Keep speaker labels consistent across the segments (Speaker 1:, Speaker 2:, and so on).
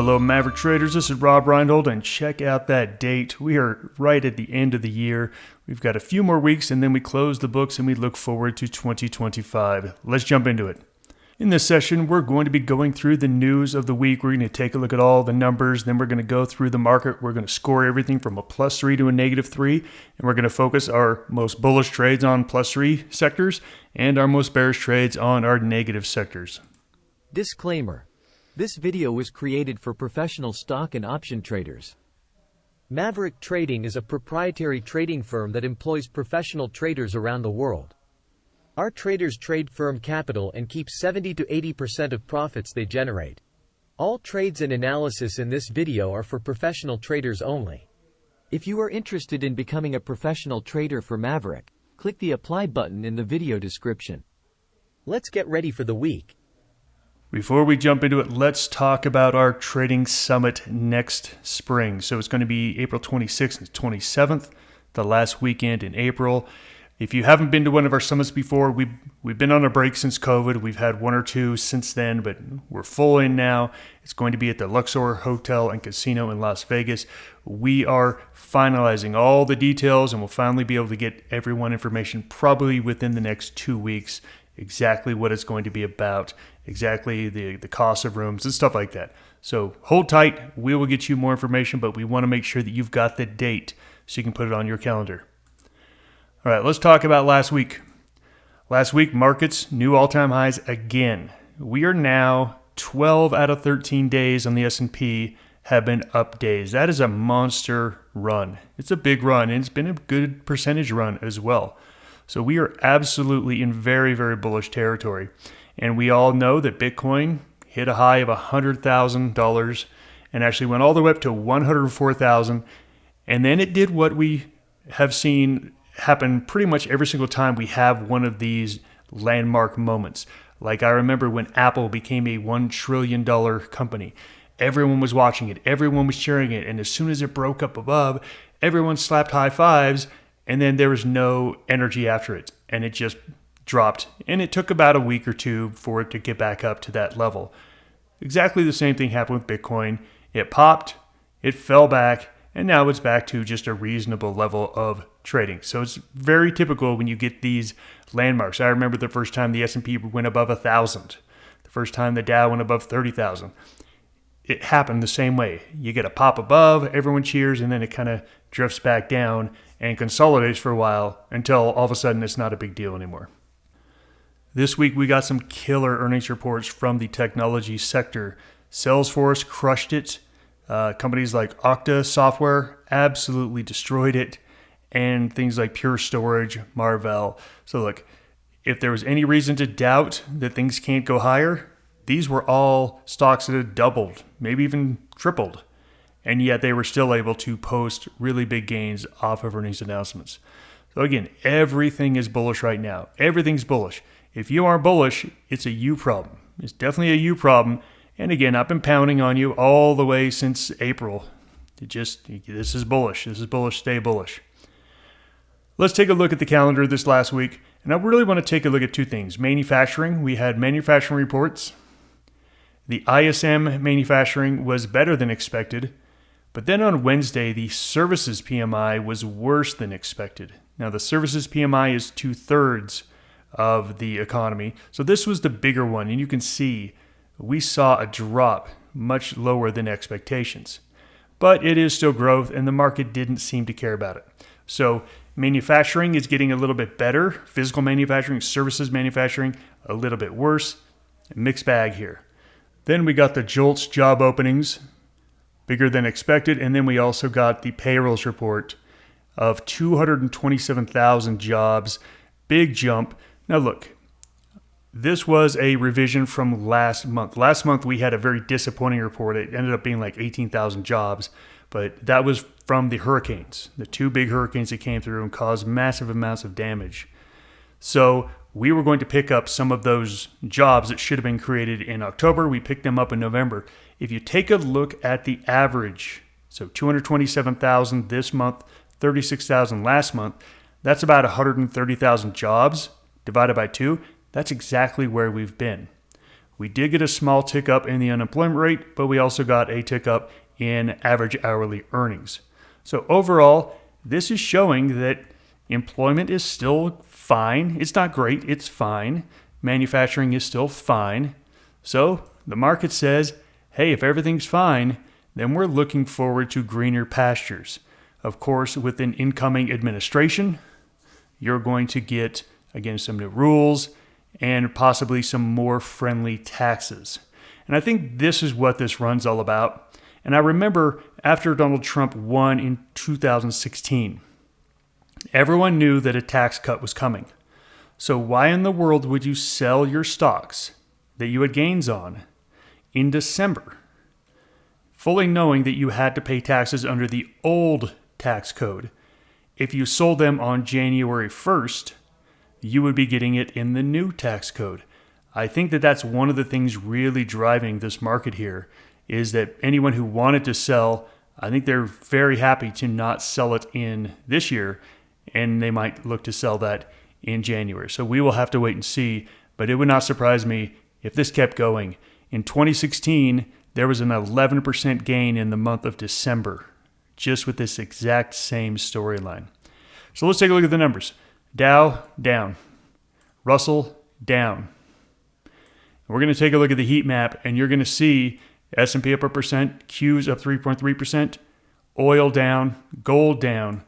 Speaker 1: Hello, Maverick Traders. This is Rob Reinhold, and check out that date. We are right at the end of the year. We've got a few more weeks, and then we close the books, and we look forward to 2025. Let's jump into it. In this session, we're going to be going through the news of the week. We're going to take a look at all the numbers. Then we're going to go through the market. We're going to score everything from a +3 to a -3. And we're going to focus our most bullish trades on +3 sectors and our most bearish trades on our negative sectors.
Speaker 2: Disclaimer. This video was created for professional stock and option traders. Maverick Trading is a proprietary trading firm that employs professional traders around the world. Our traders trade firm capital and keep 70 to 80% of profits they generate. All trades and analysis in this video are for professional traders only. If you are interested in becoming a professional trader for Maverick, click the apply button in the video description. Let's get ready for the week.
Speaker 1: Before we jump into it, let's talk about our trading summit next spring. So it's going to be April 26th and 27th, the last weekend in April. If you haven't been to one of our summits before, we've been on a break since COVID. We've had one or two since then, but we're full in now. It's going to be at the Luxor Hotel and Casino in Las Vegas. We are finalizing all the details, and we'll finally be able to get everyone information probably within the next 2 weeks, exactly what it's going to be about, exactly the cost of rooms and stuff like that. So hold tight. We will get you more information, but we want to make sure that you've got the date so you can put it on your calendar. All right, let's talk about last week. Last week, markets, new all-time highs again. We are now 12 out of 13 days on the S&P have been up days. That is a monster run. It's a big run, and it's been a good percentage run as well. So we are absolutely in very, very bullish territory. And we all know that Bitcoin hit a high of $100,000 and actually went all the way up to $104,000. And then it did what we have seen happen pretty much every single time we have one of these landmark moments. Like I remember when Apple became a $1 trillion company. Everyone was watching it. Everyone was cheering it. And as soon as it broke up above, everyone slapped high fives. And then there was no energy after it. And it just dropped. And it took about a week or two for it to get back up to that level. Exactly the same thing happened with Bitcoin. It popped, it fell back, and now it's back to just a reasonable level of trading. So it's very typical when you get these landmarks. I remember the first time the S&P went above 1,000. The first time the Dow went above 30,000. It happened the same way. You get a pop above, everyone cheers, and then it kind of drifts back down and consolidates for a while until all of a sudden it's not a big deal anymore. This week we got some killer earnings reports from the technology sector. Salesforce crushed it. Companies like Okta Software absolutely destroyed it. And things like Pure Storage, Marvell. So look, if there was any reason to doubt that things can't go higher, these were all stocks that had doubled, maybe even tripled. And yet they were still able to post really big gains off of earnings announcements. So again, everything is bullish right now. Everything's bullish. If you aren't bullish, it's a you problem. It's definitely a you problem. And again, I've been pounding on you all the way since April. This is bullish. This is bullish. Stay bullish. Let's take a look at the calendar this last week. And I really want to take a look at two things. Manufacturing. We had manufacturing reports. The ISM manufacturing was better than expected. But then on Wednesday, the services PMI was worse than expected. Now, the services PMI is 2/3 of the economy. So this was the bigger one. And you can see we saw a drop much lower than expectations. But it is still growth, and the market didn't seem to care about it. So manufacturing is getting a little bit better. Physical manufacturing, services manufacturing, a little bit worse. Mixed bag here. Then we got the JOLTS job openings, bigger than expected. And then we also got the payrolls report of 227,000 jobs. Big jump. Now look, this was a revision from last month. Last month we had a very disappointing report. It ended up being like 18,000 jobs. But that was from the hurricanes, the two big hurricanes that came through and caused massive amounts of damage. So we were going to pick up some of those jobs that should have been created in October. We picked them up in November. If you take a look at the average, so 227,000 this month, 36,000 last month, that's about 130,000 jobs divided by 2. That's exactly where we've been. We did get a small tick up in the unemployment rate, but we also got a tick up in average hourly earnings. So overall, this is showing that employment is still fine. It's not great, it's fine. Manufacturing is still fine. So the market says, hey, if everything's fine, then we're looking forward to greener pastures. Of course, with an incoming administration, you're going to get, again, some new rules and possibly some more friendly taxes. And I think this is what this run's all about. And I remember after Donald Trump won in 2016, everyone knew that a tax cut was coming. So why in the world would you sell your stocks that you had gains on in December, fully knowing that you had to pay taxes under the old tax code? If you sold them on January 1st, you would be getting it in the new tax code. I think that that's one of the things really driving this market here, is that anyone who wanted to sell, I think they're very happy to not sell it in this year, and they might look to sell that in January. So we will have to wait and see, but it would not surprise me if this kept going. In 2016, there was an 11% gain in the month of December, just with this exact same storyline. So let's take a look at the numbers. Dow, down. Russell, down. We're going to take a look at the heat map, and you're going to see S&P up 1%, Q's up 3.3%, oil down, gold down.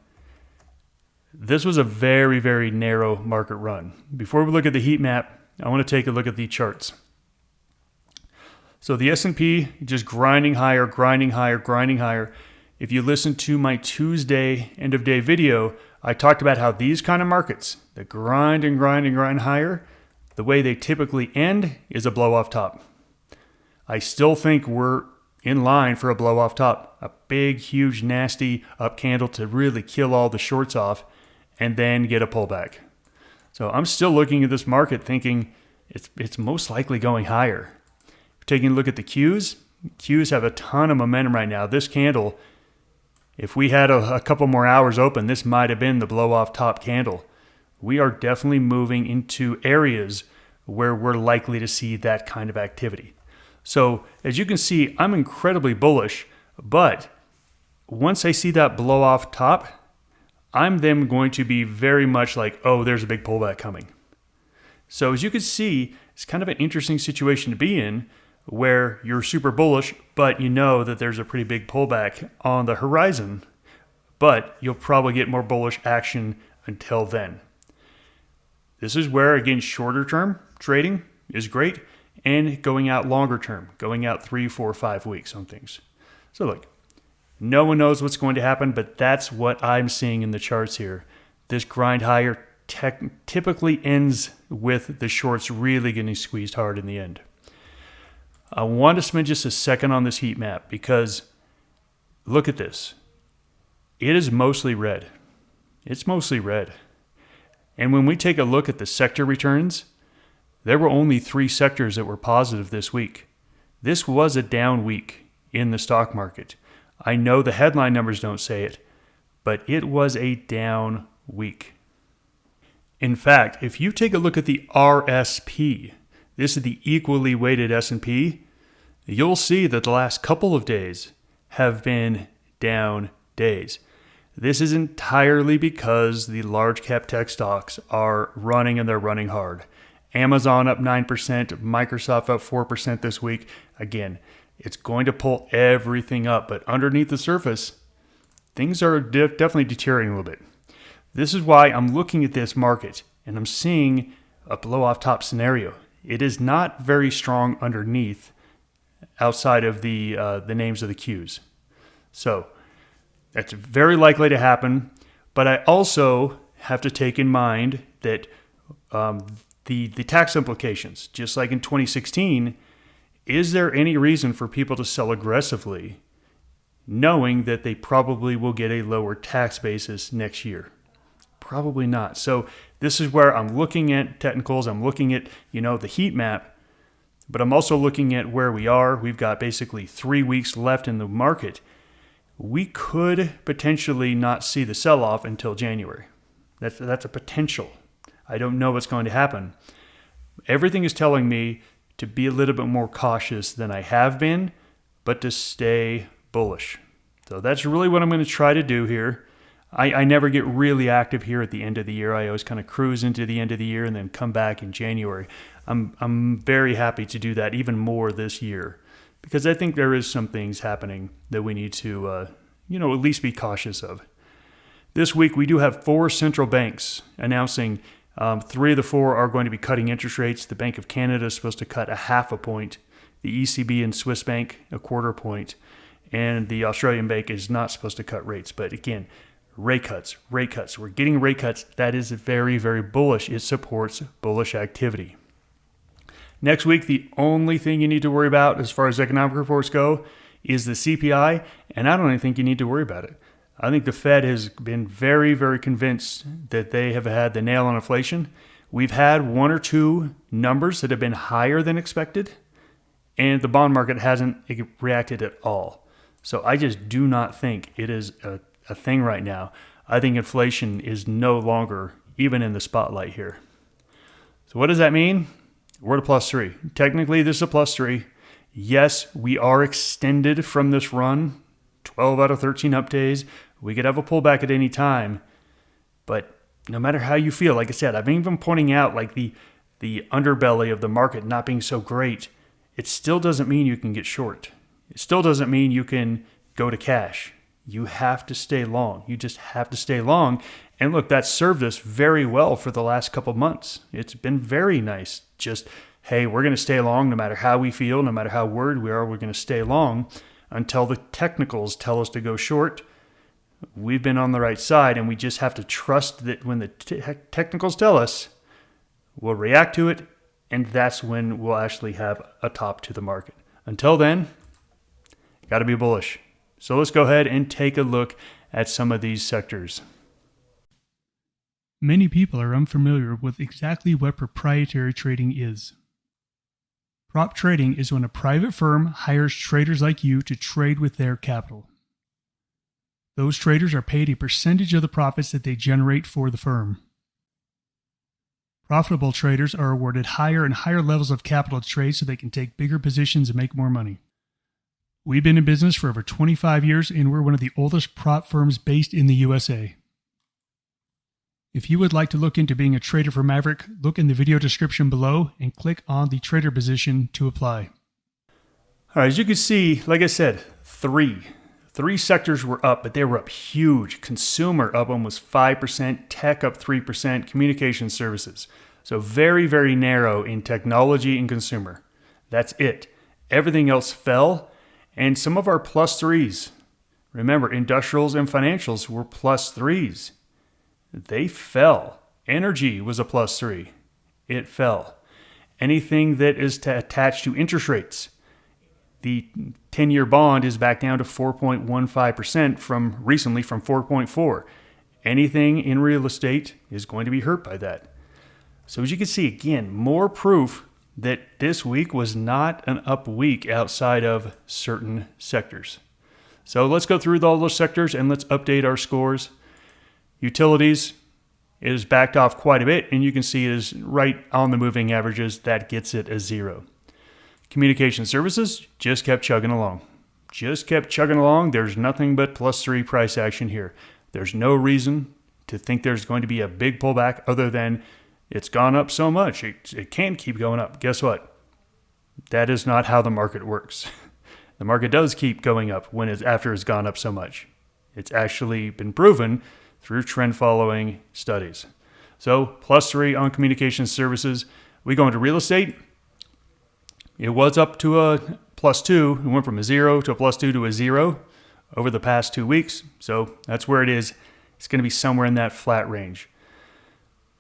Speaker 1: This was a very, very narrow market run. Before we look at the heat map, I want to take a look at the charts. So the S&P just grinding higher, grinding higher, grinding higher. If you listen to my Tuesday end of day video, I talked about how these kind of markets that grind and grind and grind higher, the way they typically end is a blow off top. I still think we're in line for a blow off top, a big, huge, nasty up candle to really kill all the shorts off and then get a pullback. So I'm still looking at this market thinking it's most likely going higher. Taking a look at the Qs have a ton of momentum right now. This candle, if we had a couple more hours open, this might have been the blow off top candle. We are definitely moving into areas where we're likely to see that kind of activity. So as you can see, I'm incredibly bullish, but once I see that blow off top, I'm then going to be very much like, oh, there's a big pullback coming. So as you can see, it's kind of an interesting situation to be in, where you're super bullish, but you know that there's a pretty big pullback on the horizon, but you'll probably get more bullish action until then. This is where, again, shorter term trading is great, and going out longer term, going out 3, 4, 5 weeks on things. So look, no one knows what's going to happen, but that's what I'm seeing in the charts here. This grind higher typically ends with the shorts really getting squeezed hard in the end. I want to spend just a second on this heat map because look at this. It is mostly red. It's mostly red. And when we take a look at the sector returns, there were only 3 sectors that were positive this week. This was a down week in the stock market. I know the headline numbers don't say it, but it was a down week. In fact, if you take a look at the RSP, this is the equally weighted S&P, you'll see that the last couple of days have been down days. This is entirely because the large cap tech stocks are running, and they're running hard. Amazon up 9%, Microsoft up 4% this week. Again, it's going to pull everything up, but underneath the surface, things are definitely deteriorating a little bit. This is why I'm looking at this market and I'm seeing a blow off top scenario. It is not very strong underneath outside of the names of the Qs. So that's very likely to happen, but I also have to take in mind that the tax implications, just like in 2016, is there any reason for people to sell aggressively knowing that they probably will get a lower tax basis next year? Probably not. So this is where I'm looking at technicals. I'm looking at, the heat map, but I'm also looking at where we are. We've got basically 3 weeks left in the market. We could potentially not see the sell-off until January. That's a potential. I don't know what's going to happen. Everything is telling me to be a little bit more cautious than I have been, but to stay bullish. So that's really what I'm going to try to do here. I never get really active here at the end of the year. I always kind of cruise into the end of the year and then come back in January. I'm very happy to do that even more this year because I think there is some things happening that we need to, at least be cautious of. This week we do have 4 central banks announcing 3 of the 4 are going to be cutting interest rates. The Bank of Canada is supposed to cut 0.5 point. The ECB and Swiss Bank 0.25 point. And the Australian Bank is not supposed to cut rates. But again, rate cuts. We're getting rate cuts. That is very, very bullish. It supports bullish activity. Next week, the only thing you need to worry about as far as economic reports go is the CPI, and I don't even think you need to worry about it. I think the Fed has been very, very convinced that they have had the nail on inflation. We've had 1 or 2 numbers that have been higher than expected, and the bond market hasn't reacted at all. So I just do not think it is a thing right now. I think inflation is no longer even in the spotlight here. So what does that mean? We're at a +3. Technically, this is a +3. Yes, we are extended from this run. 12 out of 13 up days. We could have a pullback at any time. But no matter how you feel, like I said, I've been even pointing out like the underbelly of the market not being so great. It still doesn't mean you can get short. It still doesn't mean you can go to cash. You have to stay long. You just have to stay long. And look, that's served us very well for the last couple months. It's been very nice. Just, hey, we're going to stay long no matter how we feel, no matter how worried we are, we're going to stay long until the technicals tell us to go short. We've been on the right side, and we just have to trust that when the technicals tell us, we'll react to it, and that's when we'll actually have a top to the market. Until then, got to be bullish. So let's go ahead and take a look at some of these sectors.
Speaker 3: Many people are unfamiliar with exactly what proprietary trading is. Prop trading is when a private firm hires traders like you to trade with their capital. Those traders are paid a percentage of the profits that they generate for the firm. Profitable traders are awarded higher and higher levels of capital to trade so they can take bigger positions and make more money. We've been in business for over 25 years, and we're one of the oldest prop firms based in the USA. If you would like to look into being a trader for Maverick, look in the video description below and click on the trader position to apply.
Speaker 1: All right, as you can see, like I said, three sectors were up, but they were up huge. Consumer up almost 5%, tech up 3%, communication services. So very, very narrow in technology and consumer. That's it. Everything else fell. And some of our +3s, remember, industrials and financials were +3s. They fell. Energy was a +3. It fell. Anything that is attached to interest rates. The 10-year bond is back down to 4.15% from 4.4. Anything in real estate is going to be hurt by that. So as you can see, again, more proof that this week was not an up week outside of certain sectors. So let's go through all those sectors and let's update our scores. Utilities is backed off quite a bit, and you can see it is right on the moving averages. That gets it a 0. Communication services just kept chugging along. There's nothing but +3 price action here. There's no reason to think there's going to be a big pullback other than it's gone up so much. It can't keep going up. Guess what? That is not how the market works. The market does keep going up after it's gone up so much. It's actually been proven through trend following studies. So +3 on communication services. We go into real estate. It was up to a +2. It went from a 0 to a +2 to a 0 over the past 2 weeks. So that's where it is. It's going to be somewhere in that flat range.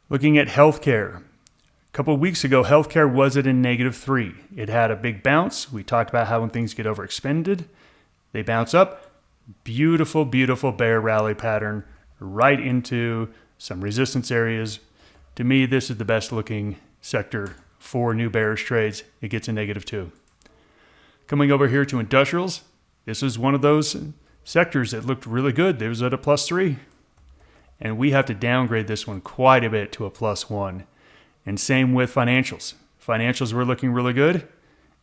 Speaker 1: Looking at healthcare. A couple of weeks ago, healthcare was at a -3. It had a big bounce. We talked about how when things get overexpended, they bounce up. Beautiful, beautiful bear rally pattern right into some resistance areas. To me, this is the best looking sector for new bearish trades. It gets a -2. Coming over here to industrials, this is one of those sectors that looked really good. It was at a +3. And we have to downgrade this one quite a bit to a +1. And same with financials. Financials were looking really good,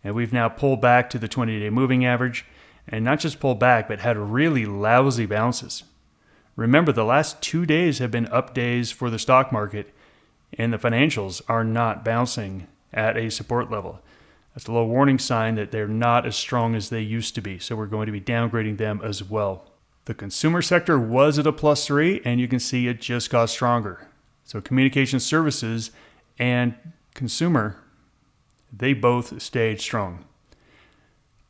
Speaker 1: and we've now pulled back to the 20-day moving average, and not just pulled back, but had really lousy bounces. Remember, the last 2 days have been up days for the stock market, and the financials are not bouncing at a support level. That's a little warning sign that they're not as strong as they used to be, so we're going to be downgrading them as well. The consumer sector was at a +3, and you can see it just got stronger. So communication services and consumer, they both stayed strong.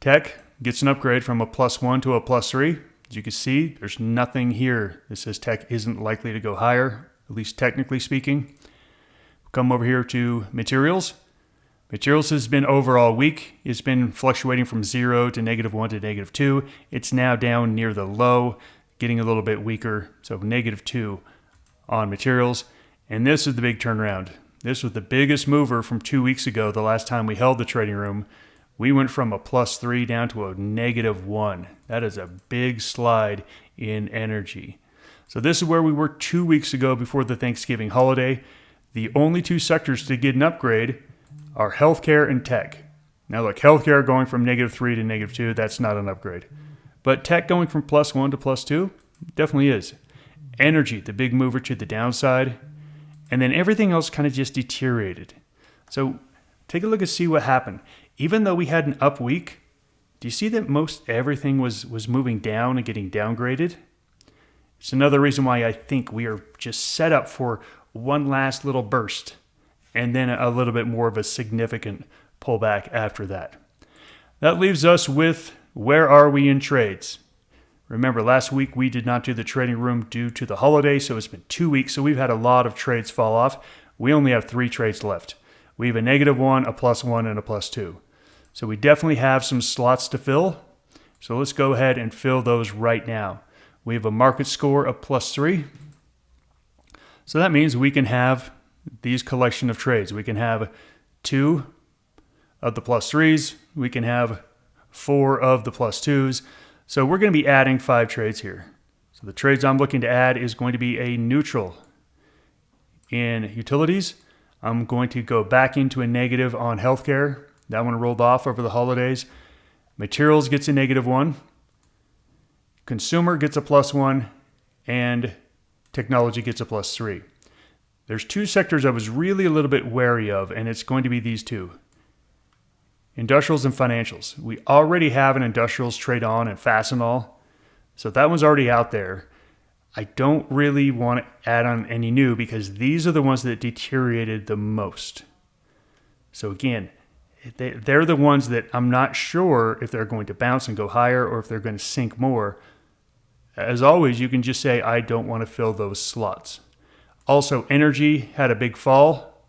Speaker 1: Tech gets an upgrade from a +1 to a +3. As you can see, there's nothing here that says tech isn't likely to go higher, at least technically speaking. Come over here to materials. Materials has been overall weak. It's been fluctuating from 0 to -1 to -2. It's now down near the low, getting a little bit weaker. So -2 on materials. And this is the big turnaround. This was the biggest mover from 2 weeks ago, the last time we held the trading room. We went from a +3 down to a -1. That is a big slide in energy. So this is where we were 2 weeks ago before the Thanksgiving holiday. The only two sectors to get an upgrade are healthcare and tech. Now look, healthcare going from -3 to -2, that's not an upgrade. But tech going from +1 to +2, definitely is. Energy, the big mover to the downside. And then everything else kind of just deteriorated. So take a look and see what happened. Even though we had an up week, do you see that most everything was moving down and getting downgraded? It's another reason why I think we are just set up for one last little burst and then a little bit more of a significant pullback after that. That leaves us with, where are we in trades? Remember, last week we did not do the trading room due to the holiday, so it's been 2 weeks, so we've had a lot of trades fall off. We only have 3 trades left. We have a -1, a +1, and a +2. So we definitely have some slots to fill. So let's go ahead and fill those right now. We have a market score of +3. So that means we can have these collection of trades. We can have 2 of the +3s. We can have 4 of the +2s. So we're going to be adding 5 trades here. So the trades I'm looking to add is going to be a neutral in utilities. I'm going to go back into a negative on healthcare. That one rolled off over the holidays. Materials gets a -1. Consumer gets a +1. And technology gets a +3. There's 2 sectors I was really a little bit wary of, and it's going to be these 2. Industrials and financials. We already have an industrials trade on and Fastenal, so that one's already out there. I don't really want to add on any new because these are the ones that deteriorated the most. So again, they're the ones that I'm not sure if they're going to bounce and go higher or if they're going to sink more. As always, you can just say, I don't want to fill those slots. Also, energy had a big fall.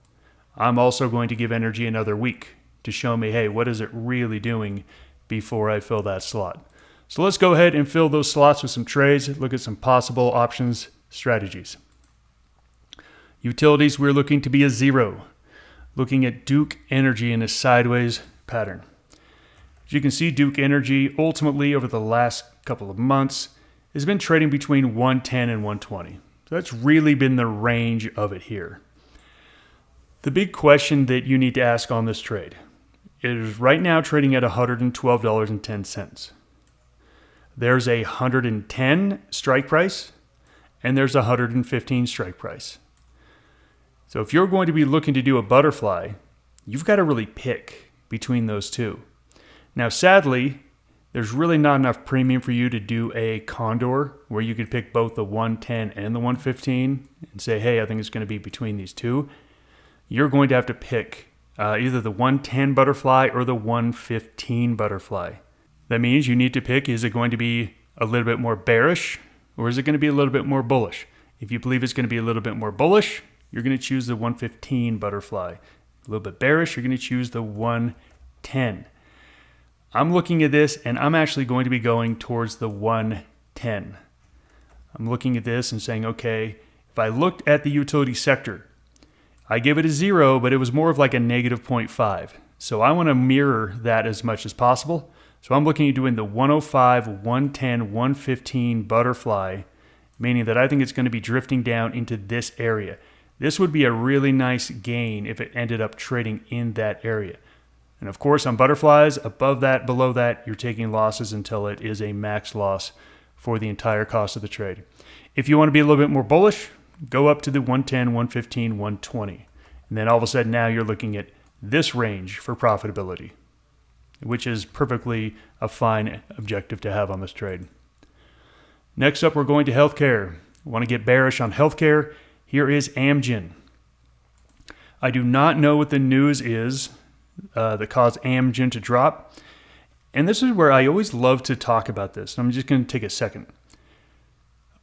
Speaker 1: I'm also going to give energy another week to show me, hey, what is it really doing before I fill that slot? So let's go ahead and fill those slots with some trades, look at some possible options, strategies. Utilities, we're looking to be a 0. Looking at Duke Energy in a sideways pattern. As you can see, Duke Energy ultimately over the last couple of months has been trading between 110 and 120. So that's really been the range of it here. The big question that you need to ask on this trade, it is right now trading at $112.10. There's a 110 strike price and there's a 115 strike price. So if you're going to be looking to do a butterfly, you've got to really pick between those 2. Now, sadly, there's really not enough premium for you to do a condor where you could pick both the 110 and the 115 and say, hey, I think it's going to be between these 2. You're going to have to pick either the 110 butterfly or the 115 butterfly. That means you need to pick, is it going to be a little bit more bearish or is it going to be a little bit more bullish? If you believe it's going to be a little bit more bullish, you're going to choose the 115 butterfly. A little bit bearish, you're going to choose the 110. I'm looking at this and I'm actually going to be going towards the 110. I'm looking at this and saying, okay, if I looked at the utility sector, I give it a 0, but it was more of like a -0.5. So I want to mirror that as much as possible. So I'm looking at doing the 105, 110, 115 butterfly, meaning that I think it's going to be drifting down into this area. This would be a really nice gain if it ended up trading in that area. And of course, on butterflies, above that, below that, you're taking losses until it is a max loss for the entire cost of the trade. If you want to be a little bit more bullish, go up to the 110, 115, 120. And then all of a sudden now you're looking at this range for profitability, which is perfectly a fine objective to have on this trade. Next up, we're going to healthcare. Want to get bearish on healthcare? Here is Amgen. I do not know what the news is that caused Amgen to drop. And this is where I always love to talk about this. I'm just going to take a second.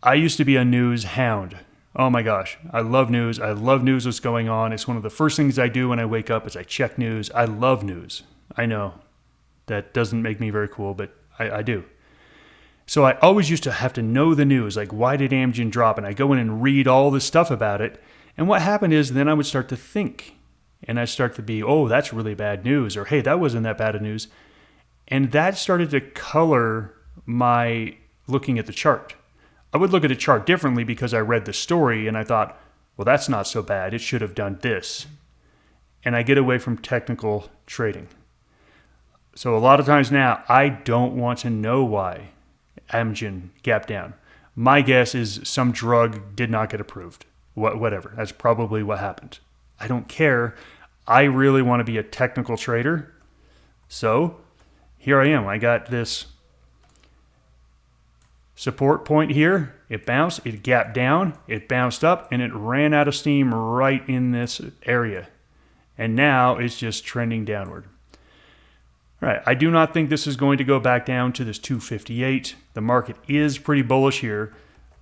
Speaker 1: I used to be a news hound. Oh my gosh, I love news. I love news, what's going on. It's one of the first things I do when I wake up is I check news. I love news. I know that doesn't make me very cool, but I do. So I always used to have to know the news, like why did Amgen drop? And I go in and read all this stuff about it. And what happened is then I would start to think. And I'd start to be, oh, that's really bad news. Or hey, that wasn't that bad of news. And that started to color my looking at the chart. I would look at a chart differently because I read the story and I thought, well, that's not so bad. It should have done this. And I get away from technical trading. So a lot of times now, I don't want to know why Amgen gapped down. My guess is some drug did not get approved. Whatever. That's probably what happened. I don't care. I really want to be a technical trader. So here I am. I got this support point here. It bounced, it gapped down, it bounced up, and it ran out of steam right in this area. And now it's just trending downward. All right, I do not think this is going to go back down to this 258. The market is pretty bullish here,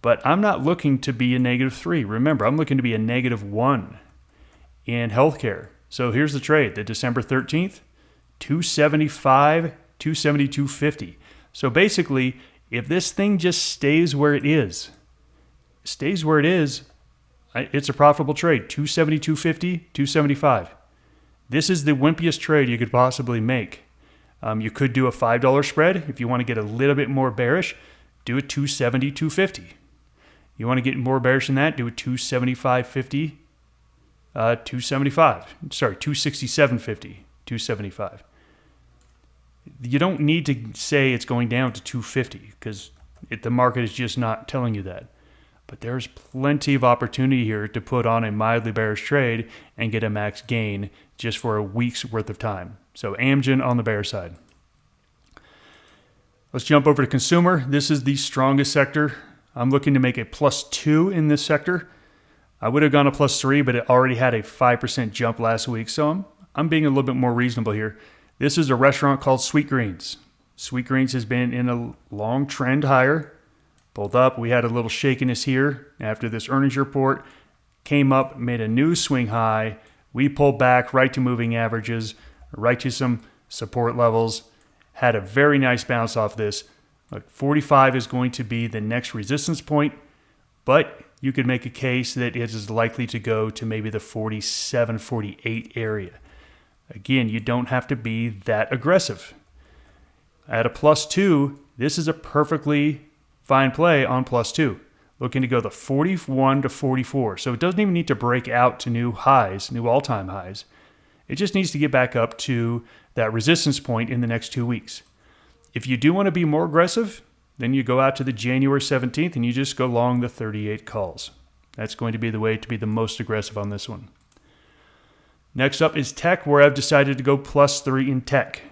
Speaker 1: but I'm not looking to be a -3. Remember, I'm looking to be a -1 in healthcare. So here's the trade, the December 13th, 275, 272.50. So basically, if this thing just stays where it is, it's a profitable trade, 272.50, 275. This is the wimpiest trade you could possibly make. You could do a $5 spread. If you want to get a little bit more bearish, do a 270, 250. You want to get more bearish than that, do a 275.50, 275. Sorry, 267.50, 275. You don't need to say it's going down to 250 because the market is just not telling you that. But there's plenty of opportunity here to put on a mildly bearish trade and get a max gain just for a week's worth of time. So Amgen on the bear side. Let's jump over to consumer. This is the strongest sector. I'm looking to make a +2 in this sector. I would have gone a +3, but it already had a 5% jump last week. So I'm being a little bit more reasonable here. This is a restaurant called Sweet Greens. Sweet Greens has been in a long trend higher. Pulled up. We had a little shakiness here after this earnings report. Came up, made a new swing high. We pulled back right to moving averages, right to some support levels. Had a very nice bounce off this. Look, 45 is going to be the next resistance point, but you could make a case that it is likely to go to maybe the 47, 48 area. Again, you don't have to be that aggressive. At a +2, this is a perfectly fine play on +2. Looking to go the 41 to 44. So it doesn't even need to break out to new highs, new all-time highs. It just needs to get back up to that resistance point in the next 2 weeks. If you do want to be more aggressive, then you go out to the January 17th and you just go long the 38 calls. That's going to be the way to be the most aggressive on this one. Next up is tech, where I've decided to go +3 in tech.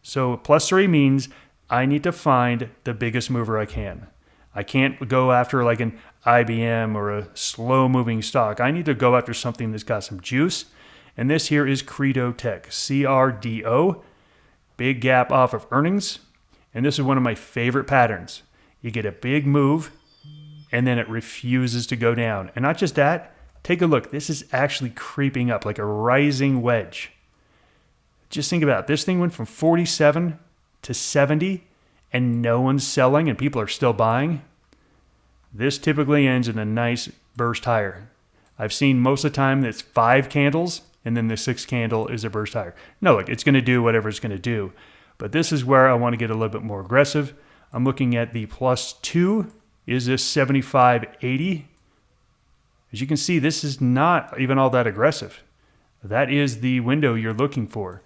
Speaker 1: So +3 means I need to find the biggest mover I can. I can't go after like an IBM or a slow-moving stock. I need to go after something that's got some juice. And this here is Credo Tech, CRDO. Big gap off of earnings. And this is one of my favorite patterns. You get a big move, and then it refuses to go down. And not just that, take a look. This is actually creeping up like a rising wedge. Just think about it. This thing went from 47 to 70, and no one's selling, and people are still buying. This typically ends in a nice burst higher. I've seen most of the time it's 5 candles, and then the 6th candle is a burst higher. No, look, it's going to do whatever it's going to do. But this is where I want to get a little bit more aggressive. I'm looking at the +2 is this 75.80. As you can see, this is not even all that aggressive. That is the window you're looking for.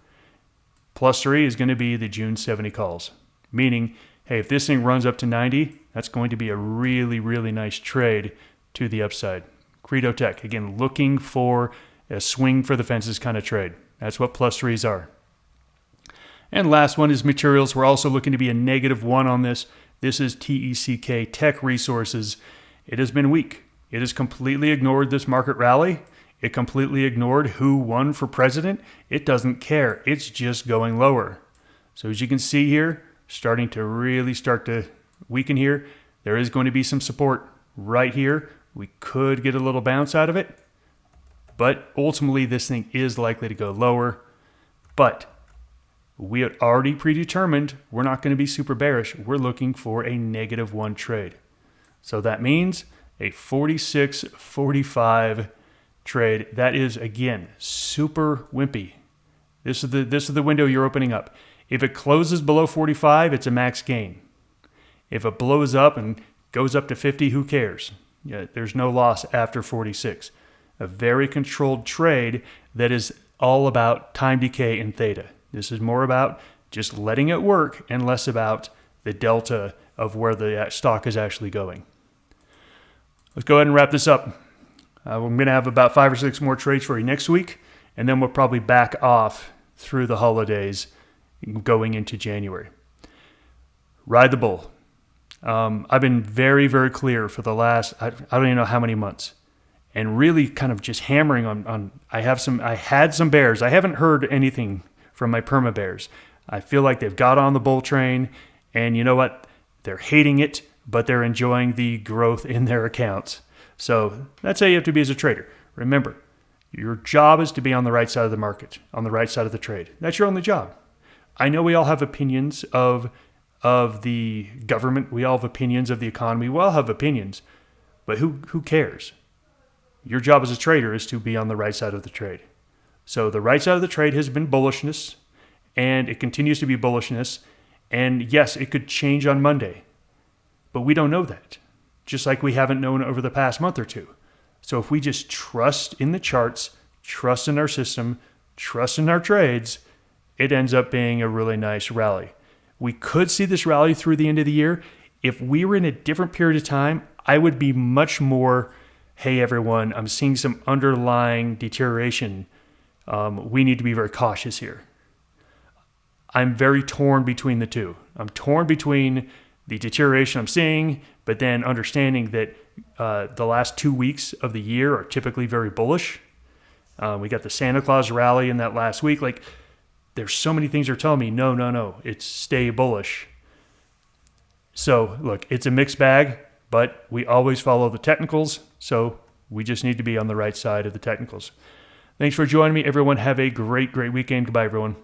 Speaker 1: +3 is going to be the June 70 calls, meaning, hey, if this thing runs up to 90, that's going to be a really, really nice trade to the upside. Credo Tech, again, looking for a swing for the fences kind of trade. That's what +3s are. And last one is materials. We're also looking to be a -1 on this. This is TECK, Tech Resources. It has been weak. It has completely ignored this market rally. It completely ignored who won for president. It doesn't care. It's just going lower. So as you can see here, starting to weaken here. There is going to be some support right here. We could get a little bounce out of it. But ultimately, this thing is likely to go lower. But we had already predetermined we're not going to be super bearish. We're looking for a -1 trade. So that means a 46.45 trade. That is, again, super wimpy. This is the window you're opening up. If it closes below 45, it's a max gain. If it blows up and goes up to 50, who cares? Yeah, there's no loss after 46. A very controlled trade that is all about time decay and theta. This is more about just letting it work and less about the delta of where the stock is actually going. Let's go ahead and wrap this up. We're going to have about 5 or 6 more trades for you next week, and then we'll probably back off through the holidays going into January. Ride the bull. I've been very, very clear for the last, I don't even know how many months, and really kind of just hammering on I had some bears. I haven't heard anything from my perma bears. I feel like they've got on the bull train, and you know what? They're hating it, but they're enjoying the growth in their accounts. So that's how you have to be as a trader. Remember, your job is to be on the right side of the market, on the right side of the trade. That's your only job. I know we all have opinions of the government. We all have opinions of the economy. We all have opinions, but who cares? Your job as a trader is to be on the right side of the trade. So the right side of the trade has been bullishness, and it continues to be bullishness. And yes, it could change on Monday, but we don't know that, just like we haven't known over the past month or two. So if we just trust in the charts, trust in our system, trust in our trades, it ends up being a really nice rally. We could see this rally through the end of the year. If we were in a different period of time, I would be much more, hey everyone, I'm seeing some underlying deterioration. We need to be very cautious here. I'm very torn between the two. I'm torn between the deterioration I'm seeing, but then understanding that the last 2 weeks of the year are typically very bullish. We got the Santa Claus rally in that last week. Like, there's so many things that are telling me, no, it's stay bullish. So look, it's a mixed bag, but we always follow the technicals. So we just need to be on the right side of the technicals. Thanks for joining me, everyone. Have a great, great weekend. Goodbye, everyone.